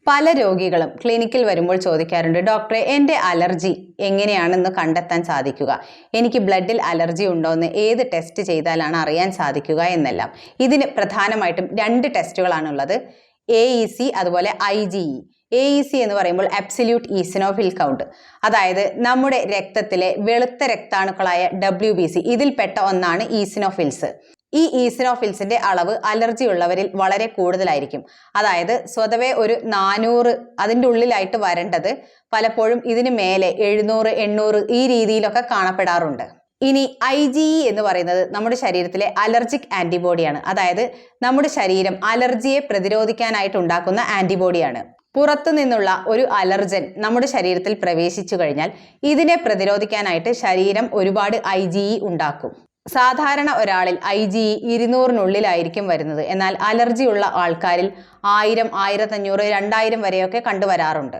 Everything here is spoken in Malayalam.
പല രോഗികളും ക്ലിനിക്കിൽ വരുമ്പോൾ ചോദിക്കാറുണ്ട്, ഡോക്ടറെ എൻ്റെ അലർജി എങ്ങനെയാണെന്ന് കണ്ടെത്താൻ സാധിക്കുക, എനിക്ക് ബ്ലഡിൽ അലർജി ഉണ്ടോയെന്ന് ഏത് ടെസ്റ്റ് ചെയ്താലാണ് അറിയാൻ സാധിക്കുക എന്നെല്ലാം. ഇതിന് പ്രധാനമായിട്ടും 2 ടെസ്റ്റുകളാണുള്ളത്, AEC അതുപോലെ IgE. AEC എന്ന് പറയുമ്പോൾ അബ്സല്യൂട്ട് ഈസിനോഫിൽ കൗണ്ട്, അതായത് നമ്മുടെ രക്തത്തിലെ വെളുത്ത രക്താണുക്കളായ WBC ഇതിൽപ്പെട്ട ഒന്നാണ് ഈസിനോഫിൽസ്. ഈ ഈസിനോഫിൽസിന്റെ അളവ് അലർജി ഉള്ളവരിൽ വളരെ കൂടുതലായിരിക്കും. അതായത് സ്വതവേ ഒരു 400 അതിൻ്റെ ഉള്ളിലായിട്ട് വരേണ്ടത് പലപ്പോഴും ഇതിന് മേലെ 700, 800 ഈ രീതിയിലൊക്കെ കാണപ്പെടാറുണ്ട്. ഇനി IgE എന്ന് പറയുന്നത് നമ്മുടെ ശരീരത്തിലെ അലർജിക് ആന്റിബോഡിയാണ്. അതായത് നമ്മുടെ ശരീരം അലർജിയെ പ്രതിരോധിക്കാനായിട്ട് ഉണ്ടാക്കുന്ന ആന്റിബോഡിയാണ്. പുറത്തു നിന്നുള്ള ഒരു അലർജൻ നമ്മുടെ ശരീരത്തിൽ പ്രവേശിച്ചു കഴിഞ്ഞാൽ ഇതിനെ പ്രതിരോധിക്കാനായിട്ട് ശരീരം ഒരുപാട് IgE ഉണ്ടാക്കും. സാധാരണ ഒരാളിൽ IgE 200-നുള്ളിലായിരിക്കും വരുന്നത്. എന്നാൽ അലർജി ഉള്ള ആൾക്കാരിൽ 1000, 1500, 2000 വരെയൊക്കെ കണ്ടുവരാറുണ്ട്.